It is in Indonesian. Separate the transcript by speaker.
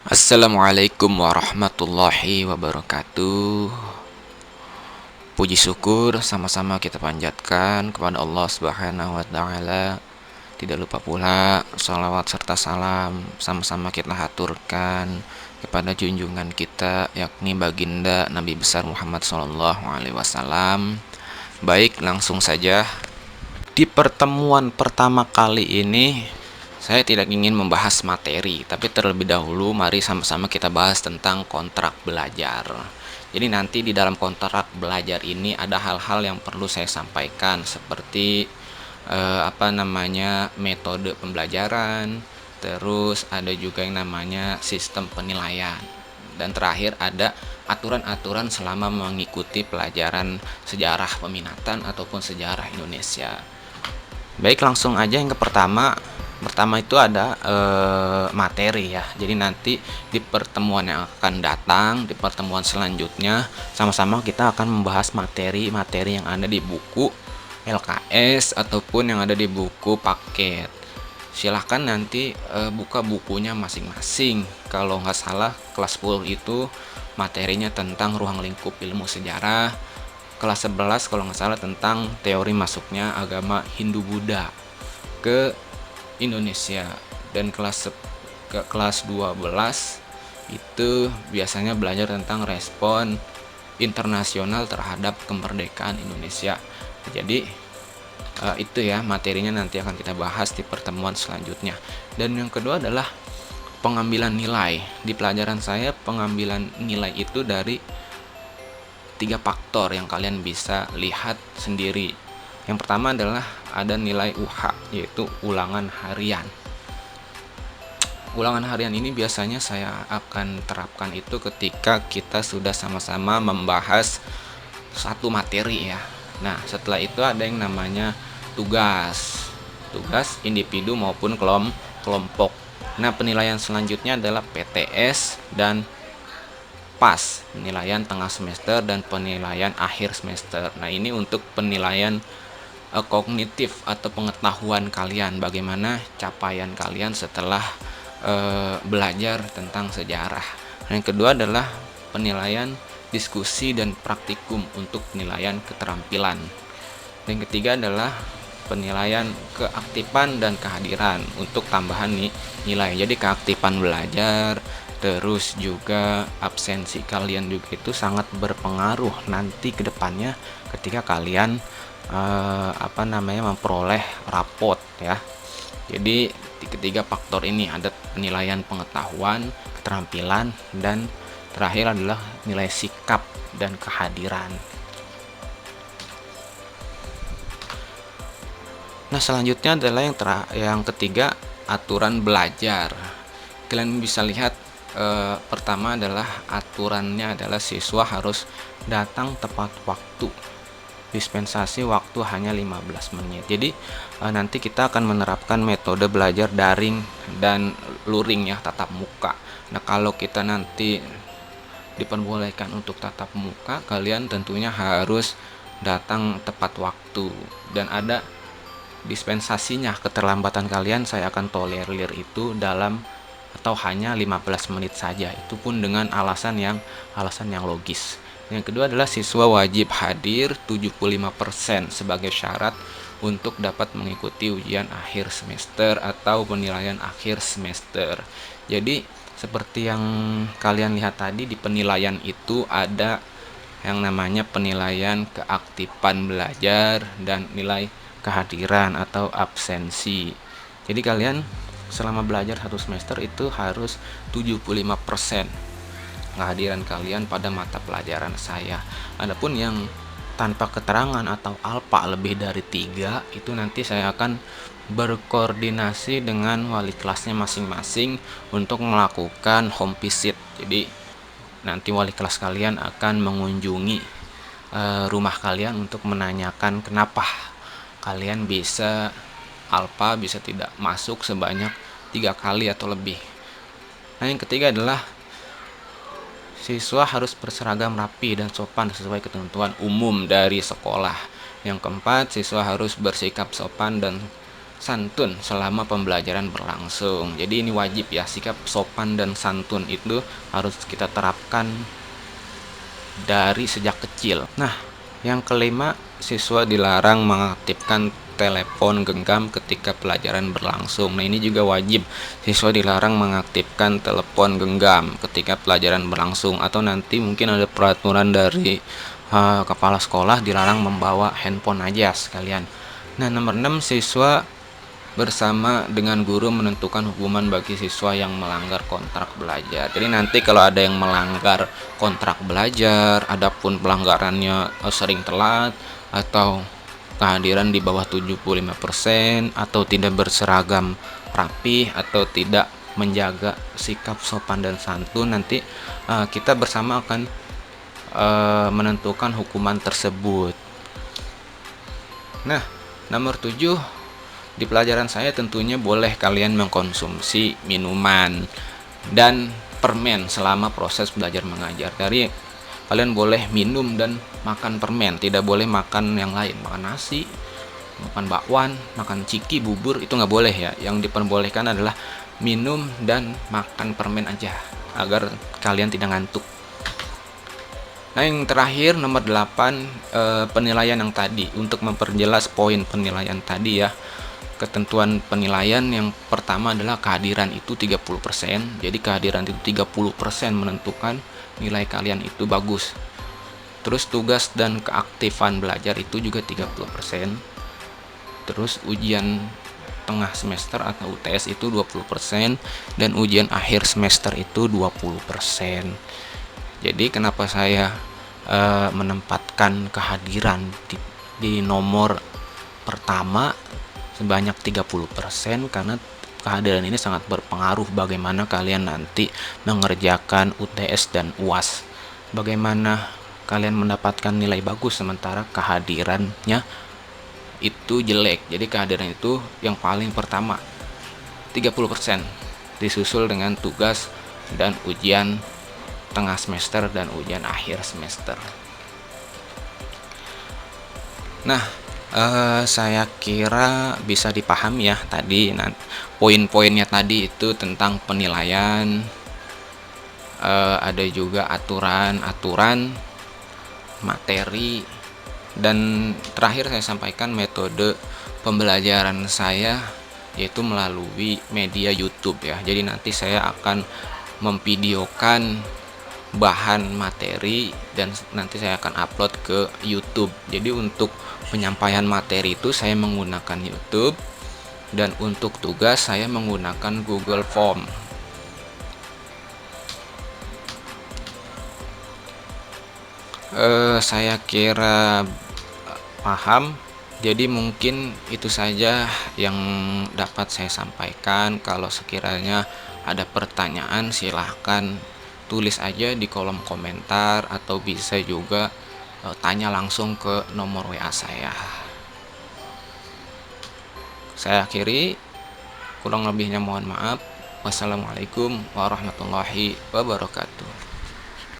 Speaker 1: Assalamualaikum warahmatullahi wabarakatuh. Puji syukur sama-sama kita panjatkan kepada Allah Subhanahu wa taala. Tidak lupa pula salawat serta salam sama-sama kita haturkan kepada junjungan kita, yakni baginda Nabi besar Muhammad sallallahu alaihi wasallam. Baik, langsung saja. Di pertemuan pertama kali ini saya tidak ingin membahas materi, tapi terlebih dahulu mari sama-sama kita bahas tentang kontrak belajar. Jadi nanti di dalam kontrak belajar ini ada hal-hal yang perlu saya sampaikan seperti metode pembelajaran, terus ada juga yang namanya sistem penilaian. Dan terakhir ada aturan-aturan selama mengikuti pelajaran sejarah peminatan ataupun sejarah Indonesia. Baik, langsung aja yang pertama itu ada materi ya. Jadi nanti di pertemuan yang akan datang, di pertemuan selanjutnya sama-sama kita akan membahas materi-materi yang ada di buku LKS ataupun yang ada di buku paket. Silahkan nanti buka bukunya masing-masing. Kalau nggak salah kelas 10 itu materinya tentang ruang lingkup ilmu sejarah. Kelas 11 kalau nggak salah tentang teori masuknya agama Hindu-Buddha ke Indonesia. Dan kelas 12 itu biasanya belajar tentang respon internasional terhadap kemerdekaan Indonesia. Jadi itu ya materinya nanti akan kita bahas di pertemuan selanjutnya. Dan yang kedua adalah pengambilan nilai. Di pelajaran saya pengambilan nilai itu dari 3 faktor yang kalian bisa lihat sendiri. Yang pertama adalah ada nilai UH, yaitu ulangan harian. Ulangan harian ini biasanya saya akan terapkan itu ketika kita sudah sama-sama membahas satu materi ya. Nah, setelah itu ada yang namanya tugas individu maupun kelompok. Nah, penilaian selanjutnya adalah PTS dan PAS, penilaian tengah semester dan penilaian akhir semester. Nah, ini untuk penilaian kognitif atau pengetahuan kalian, bagaimana capaian kalian setelah belajar tentang sejarah. Yang kedua adalah penilaian diskusi dan praktikum untuk penilaian keterampilan. Yang ketiga adalah penilaian keaktifan dan kehadiran untuk tambahan nilai. Jadi keaktifan belajar, terus juga absensi kalian juga itu sangat berpengaruh nanti ke depannya ketika kalian memperoleh rapot ya. Jadi di ketiga faktor ini ada penilaian pengetahuan, keterampilan, dan terakhir adalah nilai sikap dan kehadiran. Nah, selanjutnya adalah yang ketiga, aturan belajar. Kalian bisa lihat pertama adalah aturannya adalah siswa harus datang tepat waktu. Dispensasi waktu hanya 15 menit. Jadi nanti kita akan menerapkan metode belajar daring dan luring ya, tatap muka. Nah, kalau kita nanti diperbolehkan untuk tatap muka, kalian tentunya harus datang tepat waktu dan ada dispensasinya. Keterlambatan kalian saya akan tolerir itu dalam atau hanya 15 menit saja, itu pun dengan alasan yang logis. Yang kedua adalah siswa wajib hadir 75% sebagai syarat untuk dapat mengikuti ujian akhir semester atau penilaian akhir semester. Jadi seperti yang kalian lihat tadi, di penilaian itu ada yang namanya penilaian keaktifan belajar dan nilai kehadiran atau absensi. Jadi kalian selama belajar 1 semester itu harus 75% kehadiran kalian pada mata pelajaran saya. Adapun yang tanpa keterangan atau alpa lebih dari 3 itu nanti saya akan berkoordinasi dengan wali kelasnya masing-masing untuk melakukan home visit. Jadi nanti wali kelas kalian akan mengunjungi rumah kalian untuk menanyakan kenapa kalian bisa alfa, bisa tidak masuk sebanyak 3 kali atau lebih. Nah, yang ketiga adalah siswa harus berseragam rapi dan sopan sesuai ketentuan umum dari sekolah. Yang keempat, siswa harus bersikap sopan dan santun selama pembelajaran berlangsung. Jadi ini wajib ya, sikap sopan dan santun itu harus kita terapkan dari sejak kecil. Nah, yang kelima, siswa dilarang mengaktifkan telepon genggam ketika pelajaran berlangsung. Nah, ini juga wajib. Siswa dilarang mengaktifkan telepon genggam ketika pelajaran berlangsung, atau nanti mungkin ada peraturan dari kepala sekolah dilarang membawa handphone aja sekalian. Nah, nomor 6, siswa bersama dengan guru menentukan hukuman bagi siswa yang melanggar kontrak belajar. Jadi nanti kalau ada yang melanggar kontrak belajar, adapun pelanggarannya sering telat atau kehadiran di bawah 75% atau tidak berseragam rapi atau tidak menjaga sikap sopan dan santun, nanti kita bersama akan menentukan hukuman tersebut. Nah, nomor 7, di pelajaran saya tentunya boleh kalian mengkonsumsi minuman dan permen selama proses belajar mengajar. Dari kalian boleh minum dan makan permen, tidak boleh makan yang lain, makan nasi, makan bakwan, makan ciki, bubur, itu nggak boleh ya. Yang diperbolehkan adalah minum dan makan permen aja, agar kalian tidak ngantuk. Nah, yang terakhir nomor 8, penilaian yang tadi. Untuk memperjelas poin penilaian tadi ya, ketentuan penilaian yang pertama adalah kehadiran itu 30%. Jadi kehadiran itu 30% menentukan nilai kalian itu bagus. Terus tugas dan keaktifan belajar itu juga 30%. Terus ujian tengah semester atau UTS itu 20%, dan ujian akhir semester itu 20%. Jadi kenapa saya menempatkan kehadiran di nomor pertama sebanyak 30%, karena kehadiran ini sangat berpengaruh bagaimana kalian nanti mengerjakan UTS dan UAS. Bagaimana kalian mendapatkan nilai bagus sementara kehadirannya itu jelek. Jadi kehadiran itu yang paling pertama 30%, disusul dengan tugas dan ujian tengah semester dan ujian akhir semester. Nah, saya kira bisa dipahami ya tadi. Nah, poin-poinnya tadi itu tentang penilaian, ada juga aturan-aturan materi, dan terakhir saya sampaikan metode pembelajaran saya yaitu melalui media YouTube ya. Jadi nanti saya akan memvideokan bahan materi dan nanti saya akan upload ke YouTube. Jadi untuk penyampaian materi itu saya menggunakan YouTube, dan untuk tugas saya menggunakan Google Form. Saya kira paham. Jadi mungkin itu saja yang dapat saya sampaikan. Kalau sekiranya ada pertanyaan, silahkan tulis aja di kolom komentar, atau bisa juga tanya langsung ke nomor WA saya. Saya akhiri, kurang lebihnya mohon maaf. Wassalamualaikum warahmatullahi wabarakatuh.